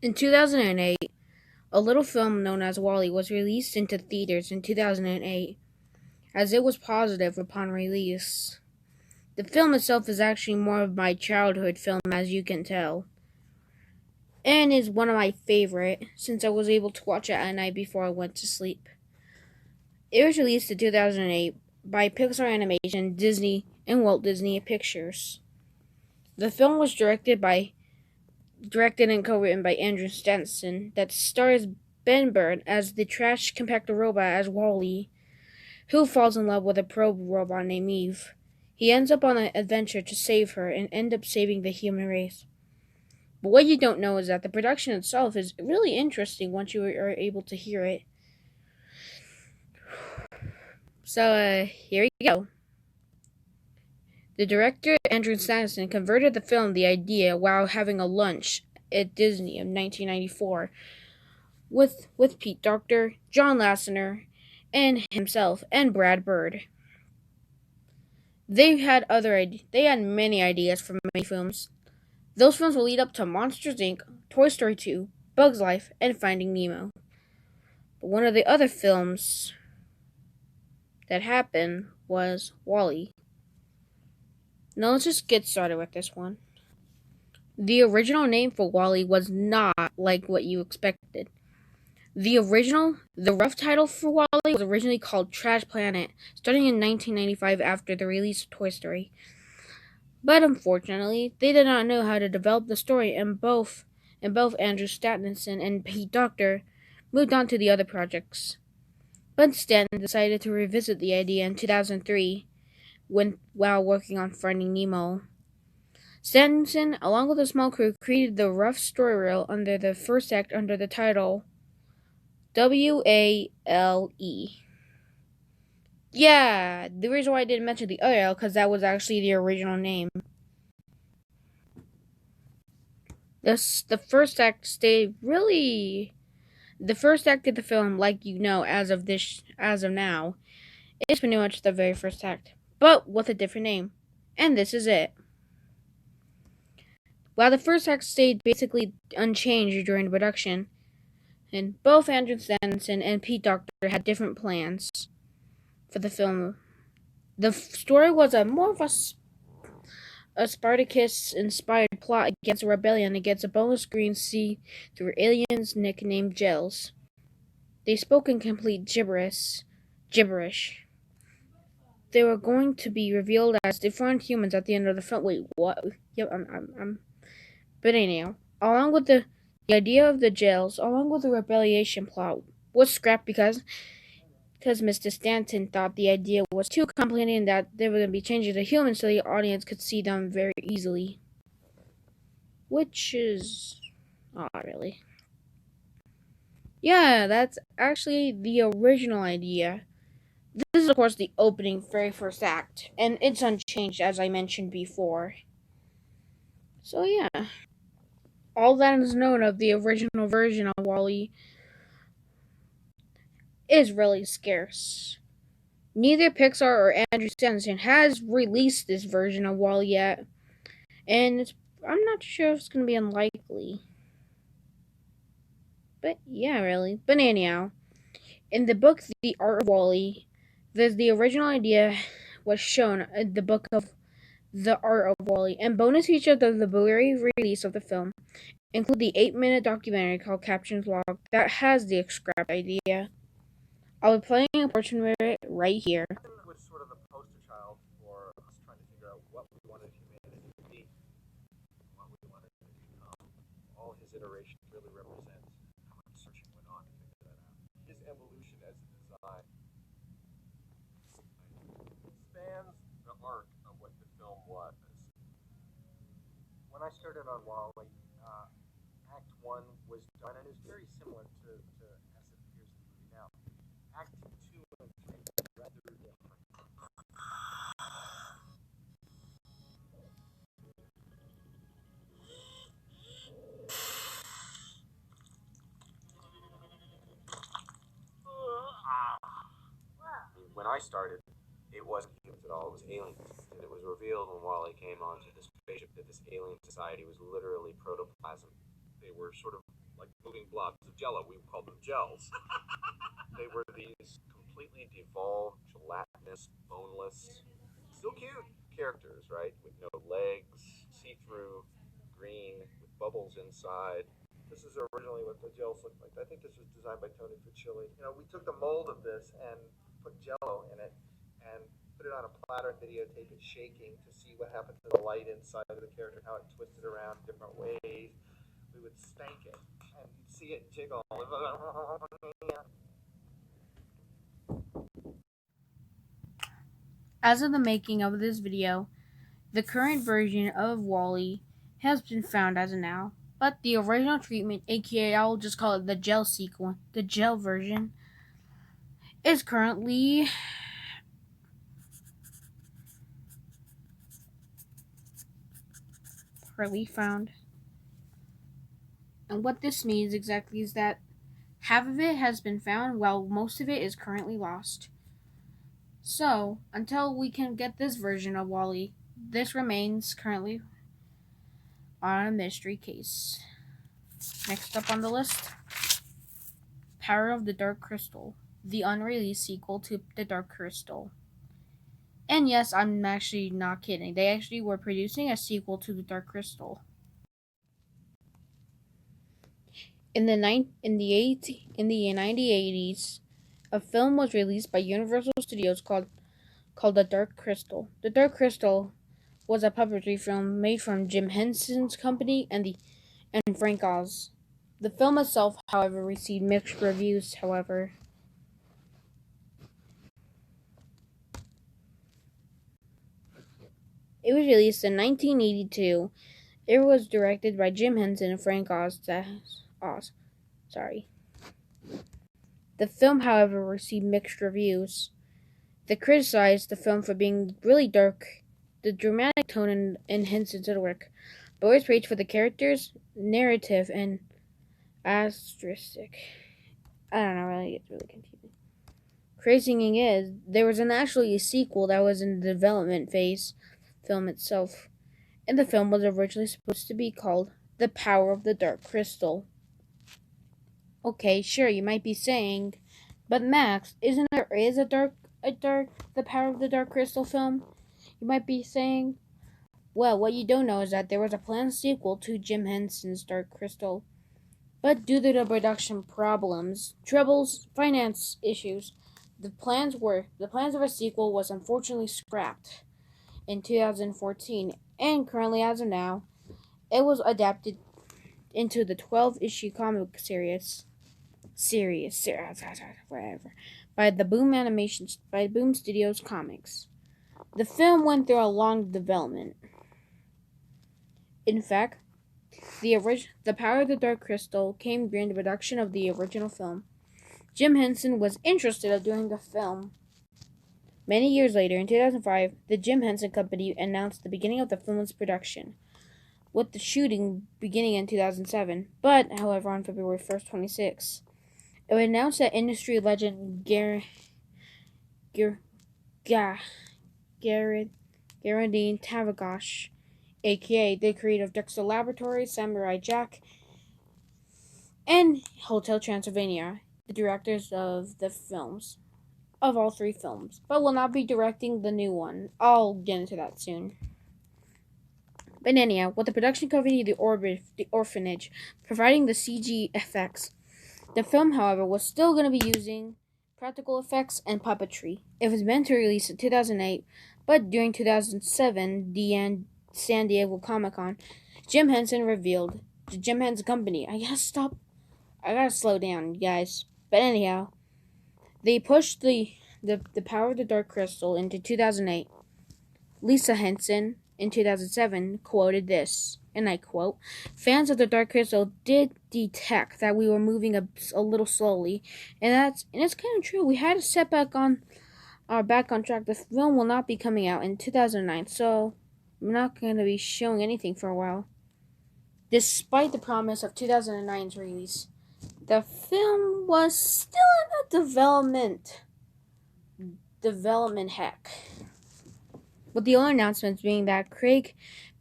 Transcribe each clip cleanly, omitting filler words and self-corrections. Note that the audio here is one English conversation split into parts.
In 2008, a little film known as Wall-E was released into theaters in 2008, as it was positive upon release. The film itself is actually more of my childhood film, as you can tell, and is one of my favorite since I was able to watch it at night before I went to sleep. It was released in 2008 by Pixar Animation, Disney, and Walt Disney Pictures. The film was directed and co-written by Andrew Stanton, that stars Ben Burtt as the trash compactor robot as Wall-E, who falls in love with a probe robot named Eve. He ends up on an adventure to save her and end up saving the human race. But what you don't know is that the production itself is really interesting once you are able to hear it. So, here we go. The director, Andrew Stanton, converted the film the idea while having a lunch at Disney in 1994 with Pete Docter, John Lasseter, and himself, and Brad Bird. They had many ideas for many films. Those films will lead up to Monsters Inc., Toy Story 2, Bugs Life, and Finding Nemo. But one of the other films that happened was Wall-E. Now let's just get started with this one. The original name for Wall-E was not like what you expected. The rough title for Wall-E was originally called Trash Planet, starting in 1995 after the release of Toy Story. But unfortunately, they did not know how to develop the story, and both Andrew Stanton and Pete Docter moved on to the other projects. But Stanton decided to revisit the idea in 2003 while working on Finding Nemo. Stanton, along with a small crew, created the rough story reel under the first act under the title W-A-L-E. Yeah, the reason why I didn't mention the other L, because that was actually the original name. The first act the first act of the film, like as of now, is pretty much the very first act, but with a different name. And this is it. While the first act stayed basically unchanged during production, and both Andrew Stanton and Pete Docter had different plans for the film. The story was more of a Spartacus-inspired plot against a rebellion against a boneless green sea through aliens nicknamed Gels. They spoke in complete gibberish. They were going to be revealed as different humans at the end of the film. Wait, what? Yep, I'm. But anyhow, along with the idea of the Gels, along with the rebellion plot, was scrapped because Mr. Stanton thought the idea was too complicated and that they were going to be changing to humans so the audience could see them very easily. Which is not really. Yeah, that's actually the original idea. This is, of course, the opening, very first act, and it's unchanged, as I mentioned before. So, yeah. All that is known of the original version of Wall-E is really scarce. Neither Pixar or Andrew Stanton has released this version of Wall-E yet, and I'm not sure if it's going to be unlikely. But yeah, really. But anyhow, in the book The Art of Wall-E, the original idea was shown in the book of The Art of Wall-E, and bonus features of the Blu-ray release of the film include the 8-minute documentary called Captain's Log that has the scrap idea. I'll be playing a portion of it right here. Was sort of the poster child for us trying to figure out what we wanted humanity to be, what we wanted to become. All his iterations really represent how much searching went on to figure that out. His evolution as a design spans the arc of what the film was. When I started on Wall-E, Act 1 was done, and it's very similar to as it appears in the movie now. Act 2 and 3 were rather different. When I started, it wasn't humans at all, it was aliens. And it was revealed when Wally came onto the spaceship that this alien society was literally protoplasm. They were sort of floating blobs of jello. We called them gels. They were these completely devolved, gelatinous, boneless, still cute characters, right? With no legs, see-through, green, with bubbles inside. This is originally what the gels looked like. I think this was designed by Tony Fucilli. We took the mold of this and put jello in it and put it on a platter and videotape it shaking to see what happened to the light inside of the character, how it twisted around different ways. We would spank it and you'd see it jiggle. As of the making of this video, the current version of WALL-E has been found as of now, but the original treatment, aka I'll just call it the gel sequel, the gel version, is currently found. And what this means exactly is that half of it has been found while most of it is currently lost. So, until we can get this version of WALL-E, this remains currently on a mystery case. Next up on the list, Power of the Dark Crystal, the unreleased sequel to The Dark Crystal. And yes, I'm actually not kidding. They actually were producing a sequel to The Dark Crystal. In the 1980s, a film was released by Universal Studios called The Dark Crystal. The Dark Crystal was a puppetry film made from Jim Hensons Company and Frank Oz. The film itself, however, received mixed reviews, It was released in 1982. It was directed by Jim Henson and Frank Oz. The film, however, received mixed reviews. They criticized the film for being really dark, the dramatic tone in Henson's work, but was praised for the characters, narrative, and asterisk. I don't know, really, it's really confusing. Crazy thing is, there was actually a sequel that was in the development phase, film itself, and the film was originally supposed to be called The Power of the Dark Crystal. Okay, sure, you might be saying, but Max, The Power of the Dark Crystal film? You might be saying, well, what you don't know is that there was a planned sequel to Jim Henson's Dark Crystal. But due to the production problems, troubles, finance issues, the plans of a sequel was unfortunately scrapped in 2014, and currently, as of now, it was adapted into the 12-issue comic series, whatever, by Boom Studios Comics. The film went through a long development. In fact, The Power of the Dark Crystal came during the production of the original film. Jim Henson was interested in doing the film. Many years later, in 2005, the Jim Henson Company announced the beginning of the film's production, with the shooting beginning in 2007. But, however, on February 1st, 2006, it was announced that industry legend Geraldine Tavagosh, aka the creator of Dexter Laboratory, Samurai Jack, and Hotel Transylvania, the directors of all three films, but will not be directing the new one. I'll get into that soon. But anyhow, with the production company The Orphanage providing the CG effects, the film, however, was still going to be using practical effects and puppetry. It was meant to release in 2008, but during 2007, the San Diego Comic-Con, Jim Henson revealed the Jim Henson Company. I gotta slow down, guys. But anyhow, they pushed the Power of the Dark Crystal into 2008. Lisa Henson, in 2007, quoted this, and I quote, "Fans of the Dark Crystal did detect that we were moving a little slowly, and it's kind of true. We had to set back on track. The film will not be coming out in 2009, so I'm not going to be showing anything for a while." Despite the promise of 2009's release, the film was still in a development heck, with the only announcements being that Craig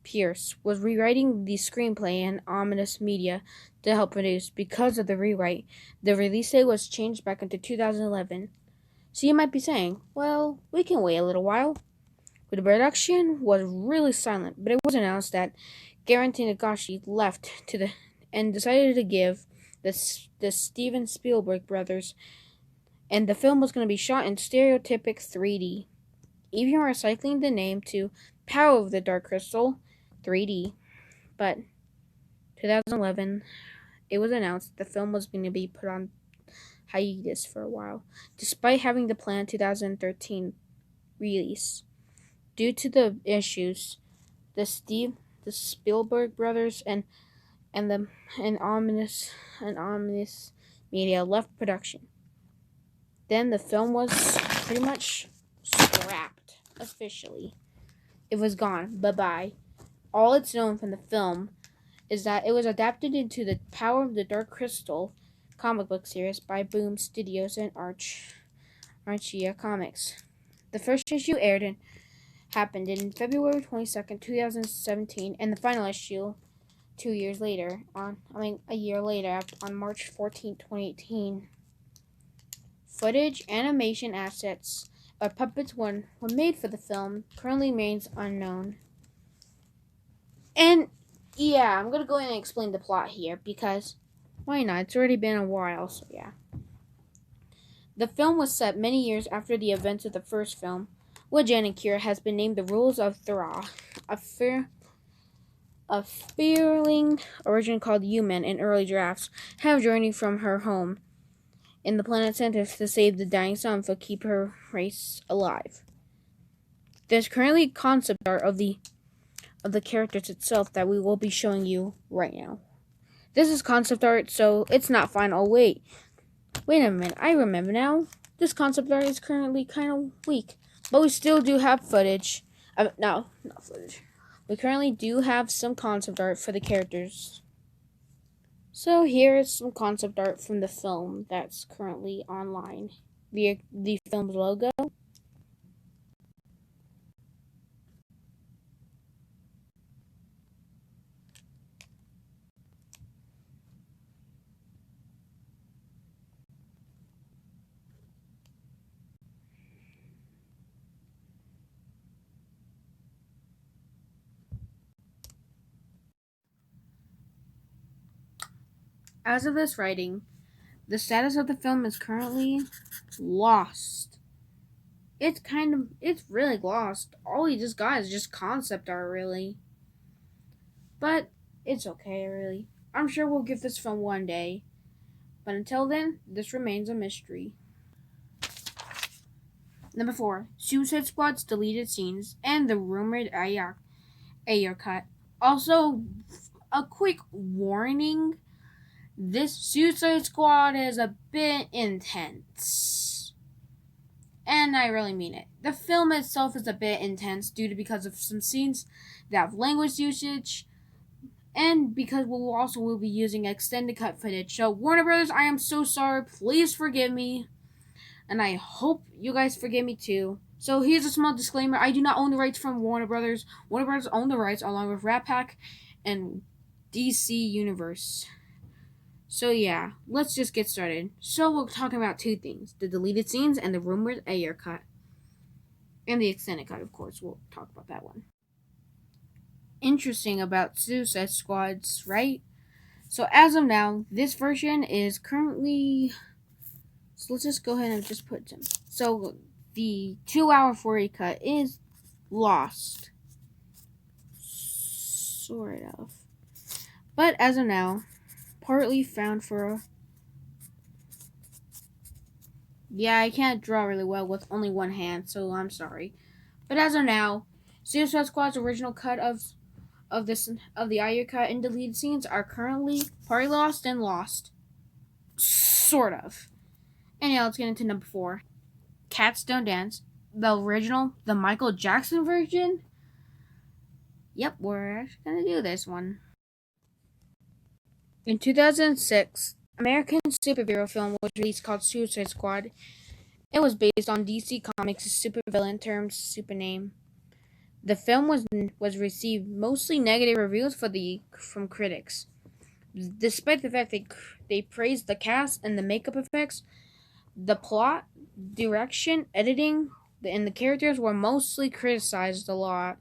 Pierce was rewriting the screenplay and ominous media to help produce. Because of the rewrite, the release date was changed back into 2011. So you might be saying, well, we can wait a little while. But the production was really silent, but it was announced that Garen Tanakashi left and decided to give the Steven Spielberg brothers, and the film was going to be shot in stereotypic 3D, even recycling the name to Power of the Dark Crystal 3D. But 2011, it was announced the film was going to be put on hiatus for a while, despite having the planned 2013 release. Due to the issues, the Spielberg brothers and ominous media left production. Then the film was pretty much scrapped officially. It was gone. Bye-bye. All it's known from the film is that it was adapted into the Power of the Dark Crystal comic book series by Boom Studios and Archia Comics. The first issue happened in February 22nd, 2017, and the final issue a year later, on March 14, 2018. Footage, animation assets, or puppets were made for the film currently remains unknown. And yeah, I'm gonna go ahead and explain the plot here because why not? It's already been a while, so yeah. The film was set many years after the events of the first film, where Jan and Kira has been named the Rules of Thra, a fearling origin called Human in early drafts, have journeyed from her home in the planet Santos to save the dying sun to keep her race alive. There's currently concept art of the characters itself that we will be showing you right now. This is concept art, so it's not final. Wait a minute, I remember now. This concept art is currently kind of weak, but we still do have footage. No, not footage. We currently do have some concept art for the characters. So here is some concept art from the film that's currently online via the film's logo. As of this writing, the status of the film is currently lost. It's really lost. All we just got is just concept art, really. But it's okay, really. I'm sure we'll get this film one day. But until then, this remains a mystery. Number 4. Suicide Squad's deleted scenes and the rumored Ayer cut. Also, a quick warning. This Suicide Squad is a bit intense. And I really mean it. The film itself is a bit intense because of some scenes that have language usage, and because we'll be using extended cut footage. So Warner Brothers, I am so sorry. Please forgive me. And I hope you guys forgive me too. So here's a small disclaimer. I do not own the rights from Warner Brothers. Warner Brothers own the rights along with Rat Pack and DC Universe. So yeah, let's just get started. So we're talking about two things. The deleted scenes and the rumored Ayer cut. And the extended cut, of course. We'll talk about that one. Interesting about Suicide Squads, right? So as of now, this version is currently... So let's just go ahead and just put them. So the 2-hour 40 cut is lost. Sort of. But as of now, partly found for... Yeah, I can't draw really well with only one hand, so I'm sorry. But as of now, Suicide Squad's original cut of the Ayer cut and deleted scenes are currently partly lost and lost. Sort of. And yeah, let's get into number 4. Cats Don't Dance. The original, the Michael Jackson version. Yep, we're actually going to do this one. In 2006, American superhero film was released called Suicide Squad. It was based on DC Comics' supervillain termed Super Name. The film was received mostly negative reviews from critics. Despite the fact they praised the cast and the makeup effects, the plot, direction, editing, and the characters were mostly criticized a lot.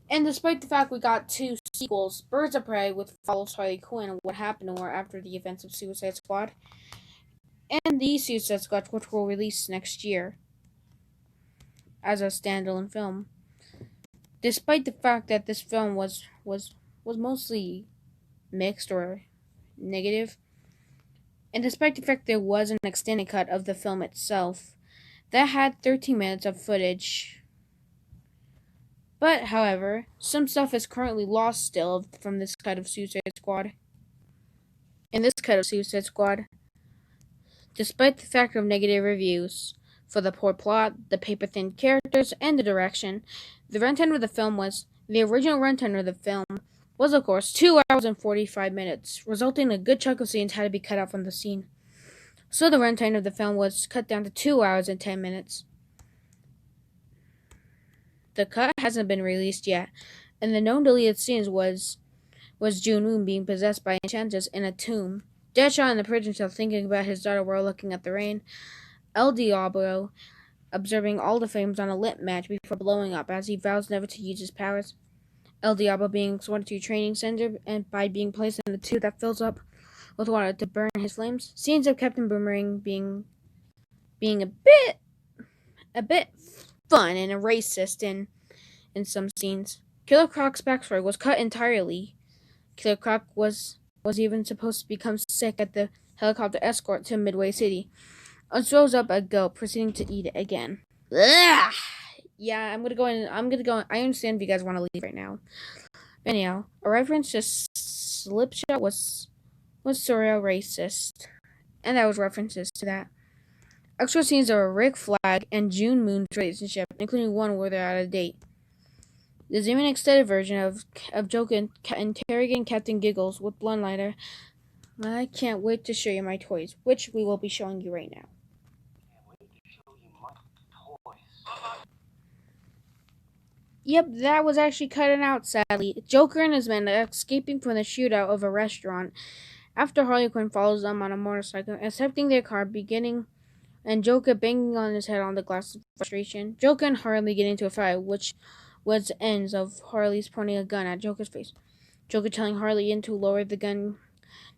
And despite the fact we got two sequels, Birds of Prey, which follows Harley Quinn and what happened to her after the events of Suicide Squad, and The Suicide Squad, which will release next year as a standalone film. Despite the fact that this film was mostly mixed or negative, and despite the fact there was an extended cut of the film itself that had 13 minutes of footage. But, however, some stuff is currently lost still from this cut of Suicide Squad. In this cut of Suicide Squad, despite the fact of negative reviews for the poor plot, the paper-thin characters, and the direction, the runtime of the film the original runtime of the film was, of course, 2 hours and 45 minutes, resulting in a good chunk of scenes had to be cut out from the scene. So the runtime of the film was cut down to 2 hours and 10 minutes. The cut hasn't been released yet, and the known deleted scenes was June Moon being possessed by enchantress in a tomb, Deadshot in the prison cell thinking about his daughter while looking at the rain, El Diablo observing all the flames on a lit match before blowing up as he vows never to use his powers, El Diablo being escorted to a training center and by being placed in a tube that fills up with water to burn his flames, scenes of Captain Boomerang being a bit fun and racist in some scenes. Killer Croc's backstory was cut entirely. Killer Croc was even supposed to become sick at the helicopter escort to Midway City, and throws up a goat, proceeding to eat it again. Ugh! Yeah, I'm gonna go in. I understand if you guys want to leave right now. Anyhow, a reference to Slipshot was surreal racist, and that was references to that. Extra scenes of Rick Flag and June Moon's relationship, including one where they're out of date. There's even an extended version of Joker interrogating Captain Giggles with Bloodlighter. I can't wait to show you my toys, which we will be showing you right now. Yep, that was actually cut out, sadly. Joker and his men are escaping from the shootout of a restaurant after Harley Quinn follows them on a motorcycle, intercepting their car, and Joker banging on his head on the glass of frustration. Joker and Harley get into a fight, which was ends of Harley's pointing a gun at Joker's face. Joker telling Harley to lower the gun,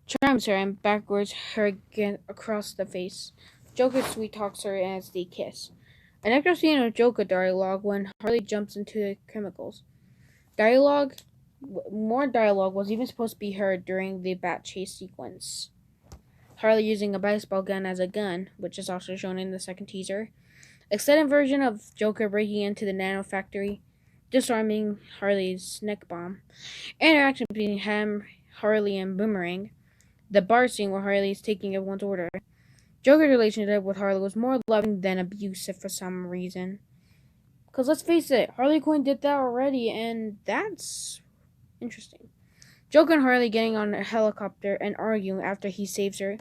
charms her and backwards her again across the face. Joker sweet talks her as they kiss. An extra scene of Joker dialogue when Harley jumps into the chemicals. More dialogue was even supposed to be heard during the bat chase sequence. Harley using a baseball gun as a gun, which is also shown in the second teaser. Extended version of Joker breaking into the nano factory, disarming Harley's neck bomb. Interaction between him, Harley, and Boomerang. The bar scene where Harley is taking everyone's order. Joker's relationship with Harley was more loving than abusive for some reason. Because let's face it, Harley Quinn did that already, and that's interesting. Joker and Harley getting on a helicopter and arguing after he saves her.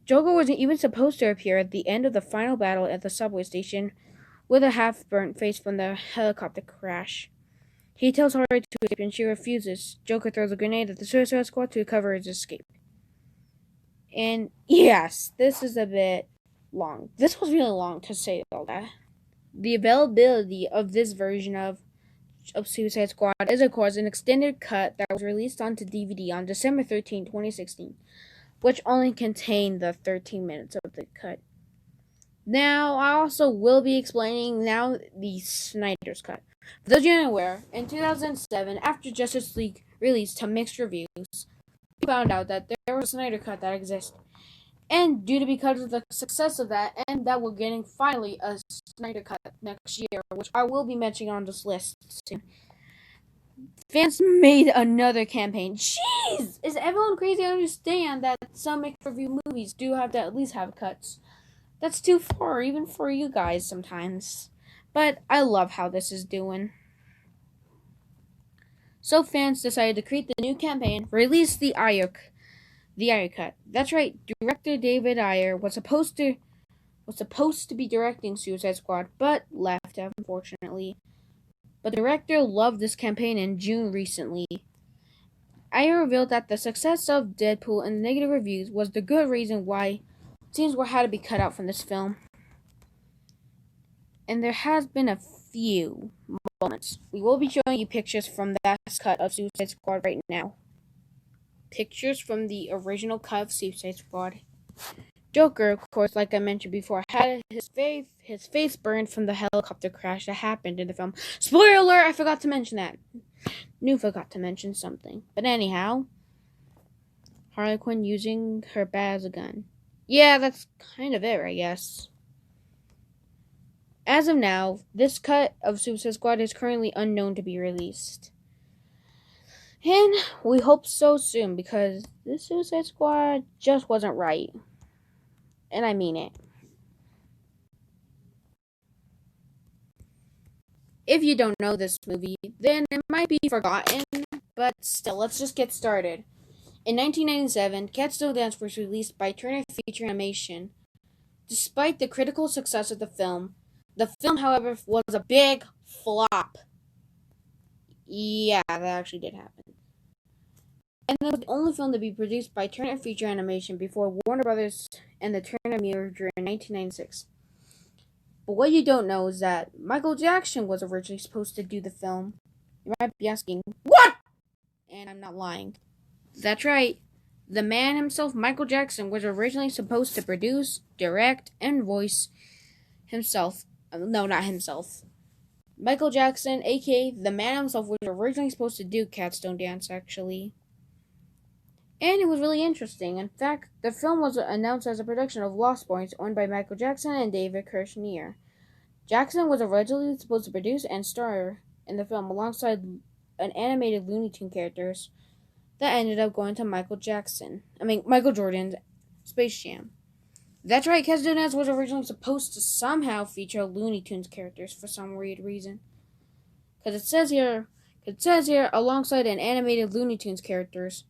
Joker wasn't even supposed to appear at the end of the final battle at the subway station with a half-burnt face from the helicopter crash. He tells Harley to escape and she refuses. Joker throws a grenade at the Suicide Squad to cover his escape. And yes, this is a bit long. This was really long to say all that. The availability of this version of Suicide Squad is, of course, an extended cut that was released onto DVD on December 13, 2016, which only contained the 13 minutes of the cut. Now, I also will be explaining now the Snyder's Cut. For those of you unaware, in 2007, after Justice League released to mixed reviews, we found out that there was a Snyder Cut that exists. And because of the success of that, and that we're getting finally a Snyder Cut next year, which I will be mentioning on this list soon, fans made another campaign. Jeez! Is everyone crazy? I understand that some mixed review movies do have to at least have cuts. That's too far, even for you guys sometimes. But I love how this is doing. So fans decided to create the new campaign, release the Ayer Cut. That's right, director David Ayer was supposed to be directing Suicide Squad, but left, unfortunately. but the director loved this campaign in June recently. Iyer revealed that the success of Deadpool and the negative reviews was the good reason why scenes had to be cut out from this film. And there has been a few moments. We will be showing you pictures from that cut of Suicide Squad right now. Pictures from the original cut of Suicide Squad. Joker, of course, like I mentioned before, had his face burned from the helicopter crash that happened in the film. Spoiler alert, I forgot to mention that. Forgot to mention something. But anyhow, Harley Quinn using her bat as a gun. Yeah, that's kind of it, I guess. As of now, this cut of Suicide Squad is currently unknown to be released. And we hope so soon, because this Suicide Squad just wasn't right. And I mean it. If you don't know this movie, then it might be forgotten, but still, let's just get started. In 1997, Cats Don't Dance was released by Turner Feature Animation. Despite the critical success of the film, however, was a big flop. Yeah, that actually did happen. And it was the only film to be produced by Turner Feature Animation before Warner Brothers and the Turner merger in 1996. But what you don't know is that Michael Jackson was originally supposed to do the film. You might be asking, what? And I'm not lying. That's right. The man himself, Michael Jackson, was originally supposed to produce, direct, and voice himself. No, not himself. Michael Jackson, aka the man himself, was originally supposed to do Cats Don't Dance, actually. And it was really interesting. In fact, the film was announced as a production of Lost Boys, owned by Michael Jackson and David Kirshner. Jackson was originally supposed to produce and star in the film alongside an animated Looney Tunes characters that ended up going to Michael Jordan's Space Jam. That's right, Cats Don't Dance was originally supposed to somehow feature Looney Tunes characters for some weird reason. Because it says here, alongside an animated Looney Tunes characters.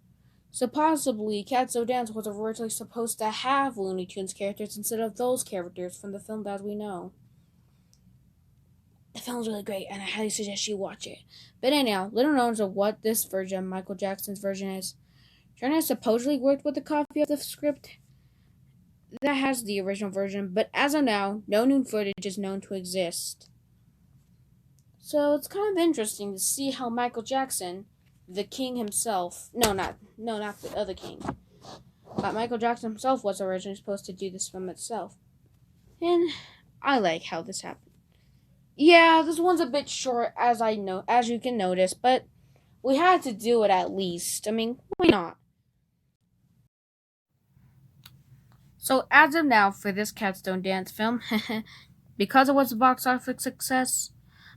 So possibly, Cats Don't Dance was originally supposed to have Looney Tunes characters instead of those characters from the film as we know. The film's really great, and I highly suggest you watch it. But anyhow, little known of what this version, Michael Jackson's version, is. Turner supposedly worked with a copy of the script that has the original version, but as of now, no new footage is known to exist. So it's kind of interesting to see how Michael Jackson, the king himself, not the other king, but Michael Jackson himself was originally supposed to do this film itself. And I like how this happened. Yeah, this one's a bit short, as you can notice, but we had to do it at least. Why not? So, as of now, for this Cats Don't Dance film, because it was a box office success,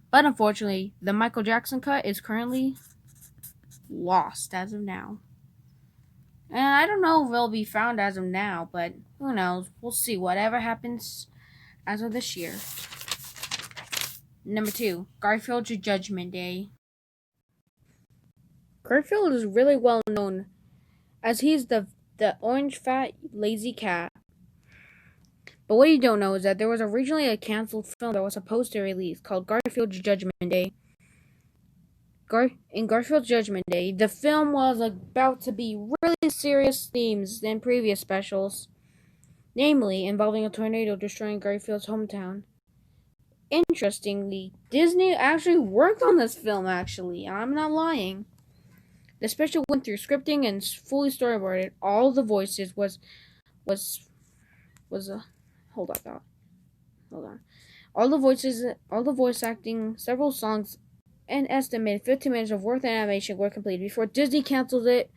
but unfortunately, the Michael Jackson cut is currently lost as of now. And I don't know if it'll be found as of now, but who knows? We'll see whatever happens as of this year. Number 2, Garfield's Judgment Day. Garfield is really well known as he's the orange fat lazy cat. But what you don't know is that there was originally a canceled film that was supposed to release called Garfield's Judgment Day. In Garfield's Judgment Day, the film was about to be really serious themes than previous specials, namely involving a tornado destroying Garfield's hometown. Interestingly, Disney actually worked on this film, I'm not lying. The special went through scripting and fully storyboarded. All the voices hold on. All the voice acting, several songs, and estimated 15 minutes of worth of animation were completed before Disney canceled it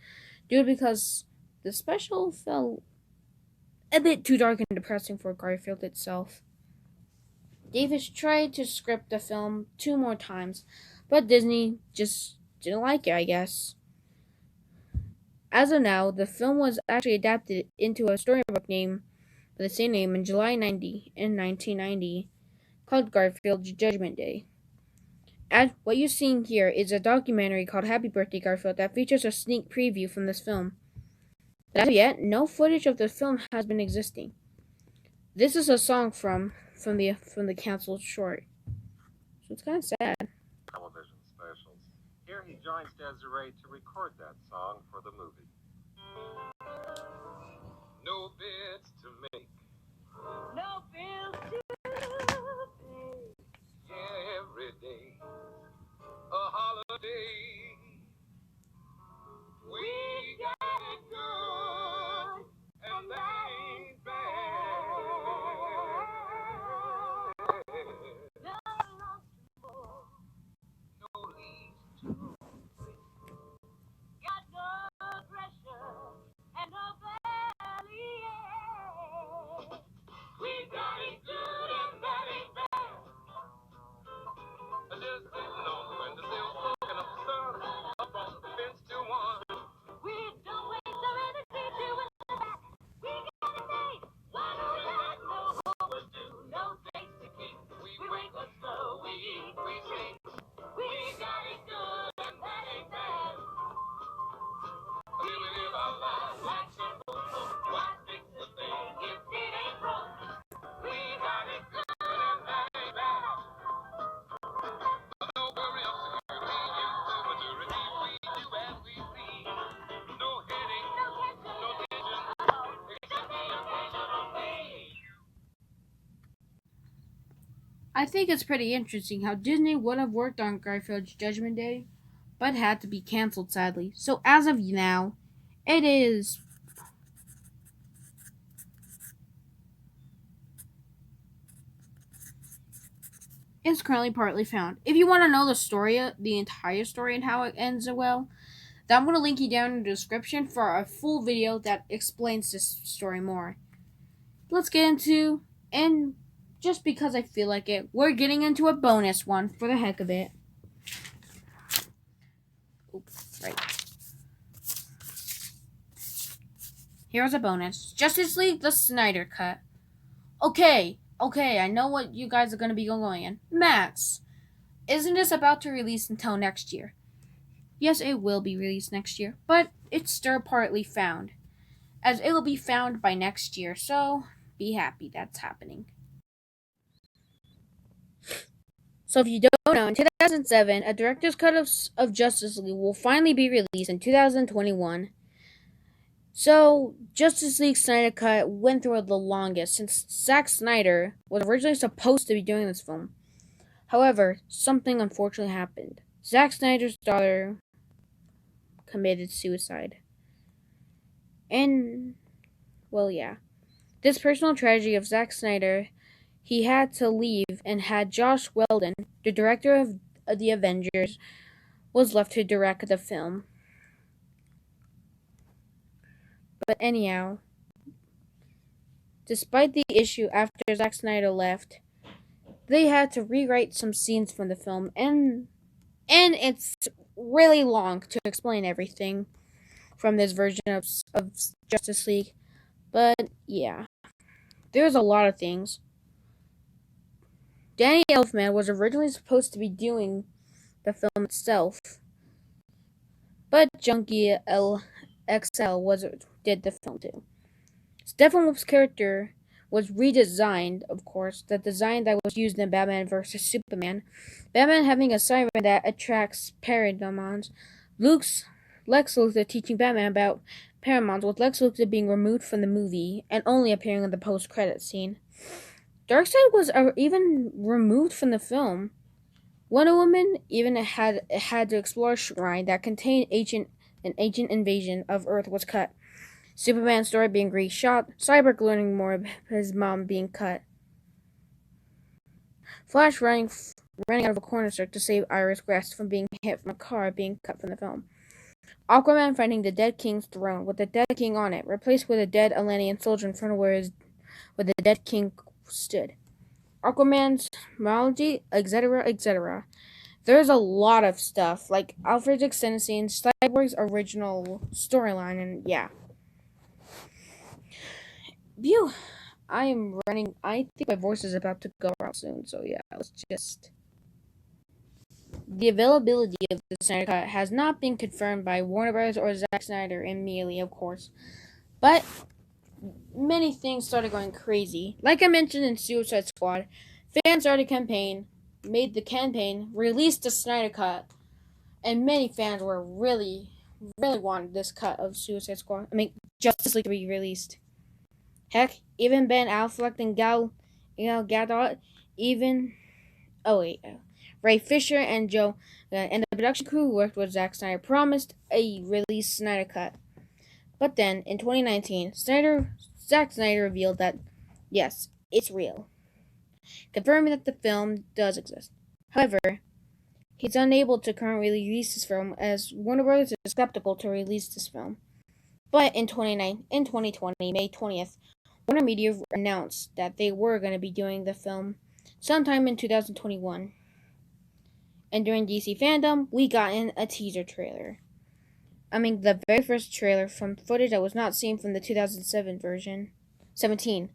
because the special felt a bit too dark and depressing for Garfield itself. Davis tried to script the film 2 more times, but Disney just didn't like it, I guess. As of now, the film was actually adapted into a storybook name by the same name in 1990, called Garfield's Judgment Day. As what you're seeing here is a documentary called Happy Birthday Garfield that features a sneak preview from this film. But as of yet, no footage of the film has been existing. This is a song from the canceled short. So it's kind of sad. Some of year, he joins Desiree to record that song for the movie. No bids to make, No bills to pay. yeah, every day a holiday. We got it good, and that ain't bad. No loss to more. No leaves to Got no pressure and no valley. we got it good, and that ain't bad. Just sitting on the windowsill, soaking up the sun, up on the fence to one. We don't waste our energy doing that. We got it made. Why do that? No overdue, no days to keep. We We wake up slow, we eat, we sing. we got it good, and that ain't bad. We live our lives like simple folk. Why fix the thing if it ain't broke? We got it good, and that ain't bad. No worry of security, into maturity. We do as we please. No headache, No tension, no tension, except the occasional pain. I think it's pretty interesting how Disney would have worked on Garfield's Judgment Day, but had to be cancelled sadly. So as of now, it's currently partly found. If you want to know the entire story and how it ends well, then I'm going to link you down in the description for a full video that explains this story more. Let's get into, and just because I feel like it, we're getting into a bonus one for the heck of it. Oops, right. Here's a bonus. Justice League, the Snyder Cut. Okay, I know what you guys are going to be going in. Max, isn't this about to release until next year? Yes, it will be released next year, but it's still partly found, as it will be found by next year, so be happy that's happening. So if you don't know, in 2007, a director's cut of Justice League will finally be released in 2021. So, Justice League Snyder Cut went through the longest since Zack Snyder was originally supposed to be doing this film. However, something unfortunately happened. Zack Snyder's daughter committed suicide. And, well, yeah. This personal tragedy of Zack Snyder, he had to leave and had Josh Whedon, the director of the Avengers, was left to direct the film. But anyhow, despite the issue after Zack Snyder left, they had to rewrite some scenes from the film, and it's really long to explain everything from this version of Justice League. But yeah, there's a lot of things. Danny Elfman was originally supposed to be doing the film itself, but Junkie LXL did the film too. Steppenwolf's character was redesigned, of course, the design that was used in Batman vs. Superman. Batman having a siren that attracts parademons. Lex Luthor teaching Batman about parademons, with Lex Luthor being removed from the movie and only appearing in the post-credit scene. Darkseid was even removed from the film. Wonder Woman even had to explore a shrine that contained an ancient invasion of Earth was cut. Superman's story being reshot, Cyborg learning more of his mom being cut. Flash running out of a corner store to save Iris West from being hit from a car being cut from the film. Aquaman finding the dead king's throne with the dead king on it, replaced with a dead Atlantean soldier in front of where the dead king stood. Aquaman's mythology, etc., etc. There's a lot of stuff, like Alfred's extended scenes, Cyborg's original storyline, and yeah. Phew. I am running. I think my voice is about to go out soon, so yeah, let's just. The availability of the Snyder Cut has not been confirmed by Warner Bros. Or Zack Snyder immediately, of course. But many things started going crazy. Like I mentioned in Suicide Squad, fans started a campaign, made the campaign, released the Snyder Cut, and many fans were really wanted this cut of Suicide Squad. I mean, Justice League to be released. Heck, even Ben Affleck and Gal Gadot, even oh wait, Ray Fisher and Joe and the production crew who worked with Zack Snyder promised a release Snyder cut. But then in 2019, Zack Snyder revealed that yes, it's real, confirming that the film does exist. However, he's unable to currently release this film as Warner Bros. Is skeptical to release this film. But in 2020, May 20th, Warner Media announced that they were going to be doing the film sometime in 2021. And during DC Fandom, we got in a teaser trailer. I mean, the very first trailer from footage that was not seen from the 2007 version, 17,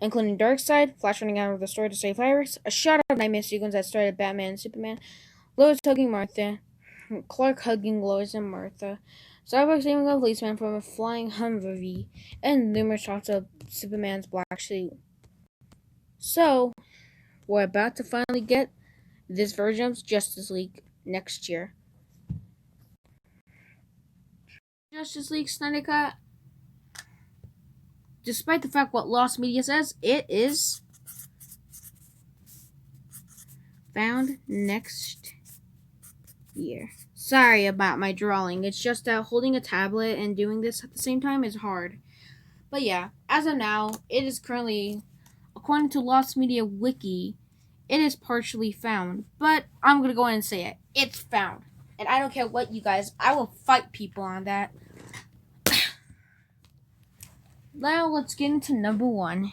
including Darkseid, Flash running out of the store to save Iris, a shot of nightmare sequence that started Batman and Superman, Lois hugging Martha, Clark hugging Lois and Martha, Cyborg saving a policeman from a flying Humvee, and numerous shots of Superman's black suit. So, we're about to finally get this version of Justice League next year. Justice League Snyder Cut, despite the fact what Lost Media says, it is found next year. Sorry about my drawing. It's just that holding a tablet and doing this at the same time is hard. But yeah, as of now, it is currently, according to Lost Media Wiki, it is partially found. But I'm going to go ahead and say it. It's found. And I don't care what you guys, I will fight people on that. Now let's get into number 1.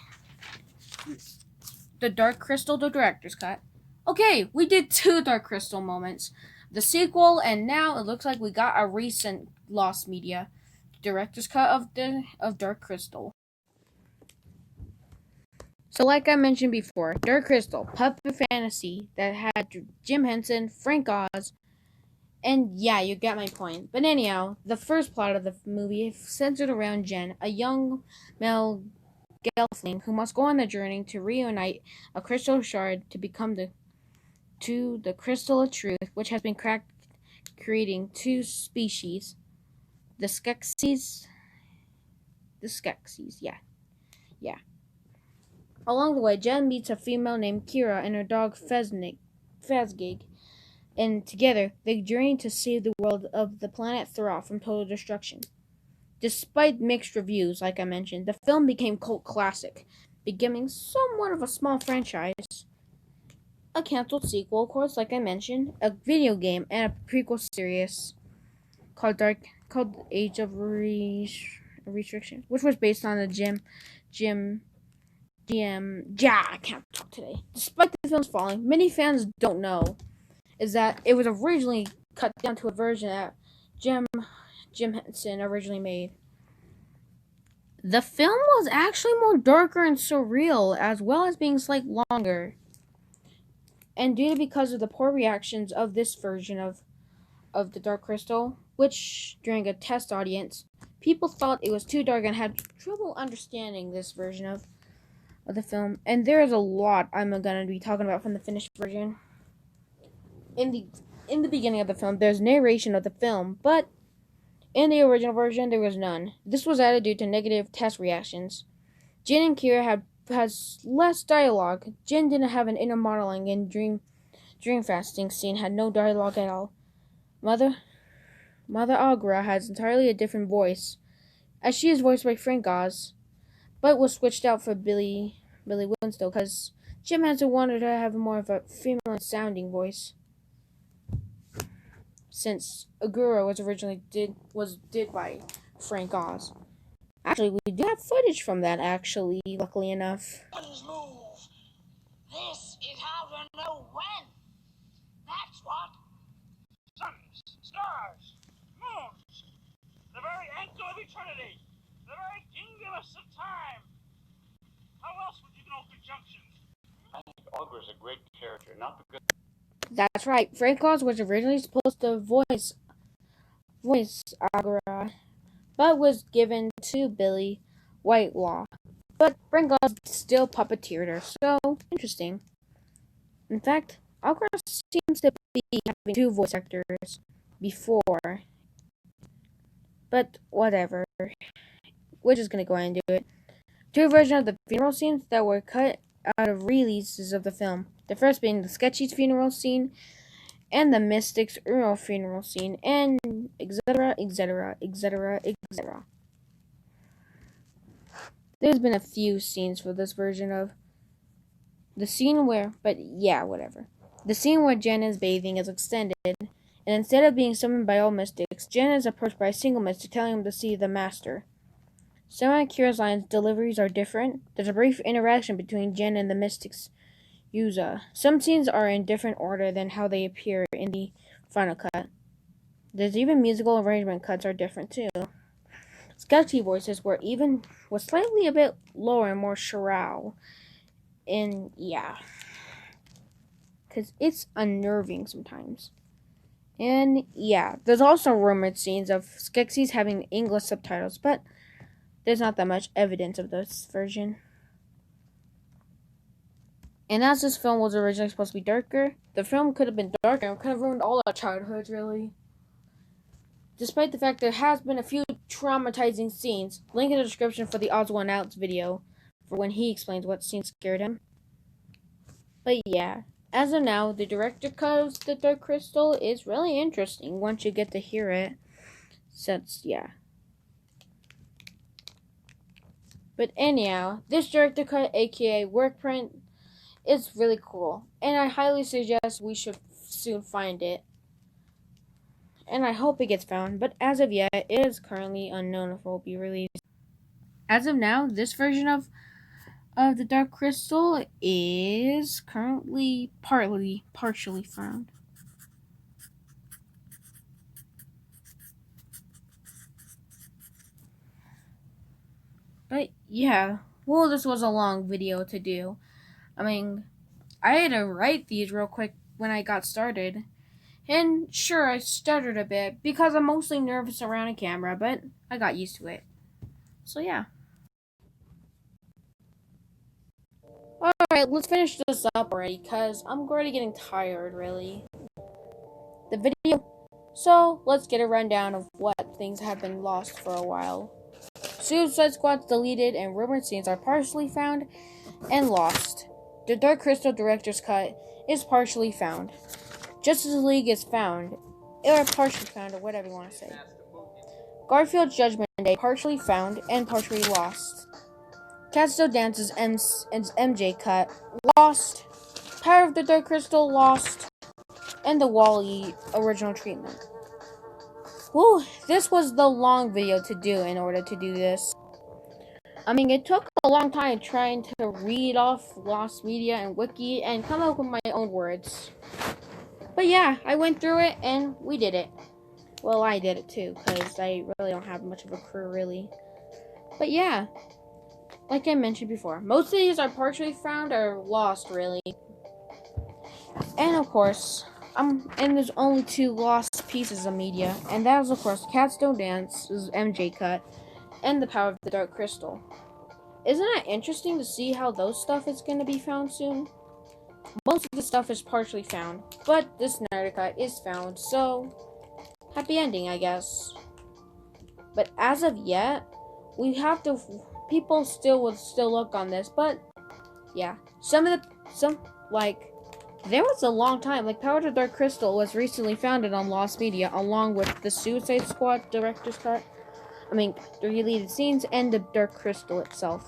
The Dark Crystal, the director's cut. Okay, we did 2 Dark Crystal moments. The sequel, and now it looks like we got a recent Lost Media director's cut of Dark Crystal. So like I mentioned before, Dark Crystal, puppet fantasy that had Jim Henson, Frank Oz, and yeah, you get my point. But anyhow, the first plot of the movie centered around Jen, a young male gelfling who must go on a journey to reunite a crystal shard to become the crystal of truth, which has been cracked, creating 2 species, the Skeksis. Yeah. Along the way, Jen meets a female named Kira and her dog Fazgig, and together they journey to save the world of the planet Thra from total destruction. Despite mixed reviews, like I mentioned, the film became cult classic, becoming somewhat of a small franchise. A canceled sequel, of course, like I mentioned, a video game, and a prequel series called Age of Restriction, which was based on the I can't talk today. Despite the film's falling, many fans don't know is that it was originally cut down to a version that Jim Henson originally made. The film was actually more darker and surreal, as well as being slightly longer. And because of the poor reactions of this version of the Dark Crystal, which during a test audience, people thought it was too dark and had trouble understanding this version of the film. And there is a lot I'm gonna be talking about from the finished version. In the beginning of the film, there's narration of the film, but in the original version, there was none. This was added due to negative test reactions. Jin and Kira has less dialogue. Jin didn't have an inner modeling, and dream fasting scene had no dialogue at all. Mother Agra has entirely a different voice, as she is voiced by Frank Oz, but was switched out for Billy Winstow because Jim Henson wanted to have more of a female-sounding voice. Since Agura was originally did by Frank Oz. Actually, we do have footage from that, actually, luckily enough. Buttons move. This is how to know when. That's what. Suns, stars, moons, the very anchor of eternity, the very gingulus of time. How else would you know conjunctions? I think Ogre's a great character, not because... That's right. Frank Oz was originally supposed to voice Agura, but was given to Billy Whitelaw. But Frank Oz still puppeteered her, so interesting. In fact, Awkward seems to be having two voice actors before, but whatever. We're just gonna go ahead and do it. Two versions of the funeral scenes that were cut out of releases of the film. The first being the Sketchy's funeral scene and the Mystic's Earl funeral scene, and etc., etc., etc., etc. There's been a few scenes for this version of the scene where, but yeah, whatever. The scene where Jen is bathing is extended, and instead of being summoned by all mystics, Jen is approached by a single mystic telling him to see the master. Some of Kira's lines' deliveries are different. There's a brief interaction between Jen and the mystics. Some scenes are in different order than how they appear in the final cut. There's even musical arrangement cuts are different too. Sketchy voices was slightly a bit lower and more chorale. And yeah. Because it's unnerving sometimes. And yeah, there's also rumored scenes of Skeksis having English subtitles, but there's not that much evidence of this version. And as this film was originally supposed to be darker, the film could have been darker and could have ruined all our childhoods, really. Despite the fact there has been a few traumatizing scenes, link in the description for the Oswald Outs video for when he explains what scene scared him. But yeah, as of now, the director cut of The Dark Crystal is really interesting once you get to hear it. Yeah. But anyhow, this director cut, aka work print, is really cool. And I highly suggest we should soon find it. And I hope it gets found, but as of yet, it is currently unknown if it will be released. As of now, this version of The Dark Crystal is currently partially found. But yeah, well, this was a long video to do. I mean, I had to write these real quick when I got started. And sure, I stuttered a bit because I'm mostly nervous around a camera, but I got used to it. So yeah. Alright, let's finish this up already, because I'm already getting tired, really. The video. So, let's get a rundown of what things have been lost for a while. Suicide Squad's deleted and rumored scenes are partially found and lost. The Dark Crystal Director's Cut is partially found. Justice League is found, or partially found, or whatever you want to say. Garfield's Judgment Day, partially found and partially lost. Cat Still Dance's MJ cut, lost. Power of the Dark Crystal, lost. And the Wall-E original treatment. Whew, this was the long video to do in order to do this. I mean, it took a long time trying to read off Lost Media and Wiki and come up with my own words. But yeah, I went through it and we did it. Well, I did it too, because I really don't have much of a crew, really. But yeah, like I mentioned before, most of these are partially found or lost, really. And of course, and there's only two lost pieces of media, and that is, of course, Cats Don't Dance's MJ cut and The Power of the Dark Crystal. Isn't it interesting to see how those stuff is going to be found soon? Most of the stuff is partially found, but this Snyder cut is found, so happy ending, I guess. But as of yet, people still would look on this, but yeah, there was a long time, Power of the Dark Crystal was recently founded on Lost Media, along with the Suicide Squad director's cut, the deleted scenes, and the Dark Crystal itself.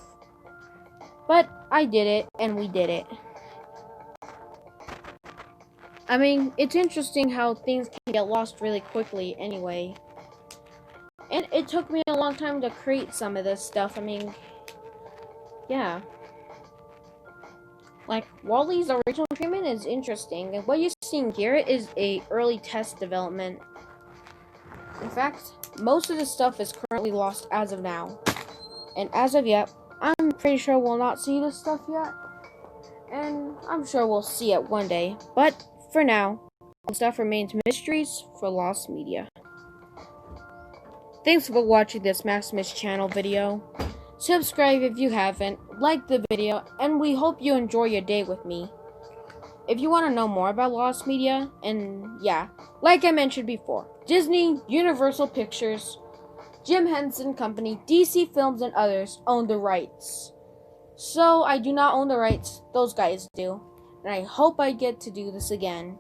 But I did it, and we did it. I mean, it's interesting how things can get lost really quickly anyway. And it took me a long time to create some of this stuff. I mean, yeah. Wall-E's original treatment is interesting, and what you're seeing here is a early test development. In fact, most of this stuff is currently lost as of now. And as of yet, I'm pretty sure we'll not see this stuff yet. And I'm sure we'll see it one day. But for now, stuff remains mysteries for Lost Media. Thanks for watching this Maximus channel video. Subscribe if you haven't, like the video, and we hope you enjoy your day with me. if you want to know more about Lost Media, and yeah, like I mentioned before, Disney, Universal Pictures, Jim Hensons Company, DC Films, and others own the rights. So I do not own the rights, those guys do, and I hope I get to do this again.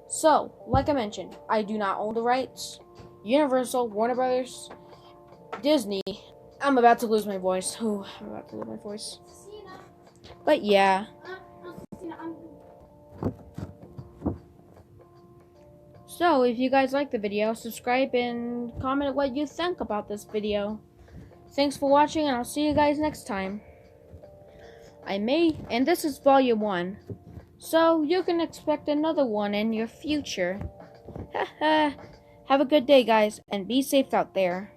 So, like I mentioned, I do not own the rights. Universal, Warner Brothers, Disney. I'm about to lose my voice. But yeah. So, if you guys like the video, subscribe and comment what you think about this video. Thanks for watching, and I'll see you guys next time. And this is volume 1, so you can expect another one in your future. Have a good day, guys, and be safe out there.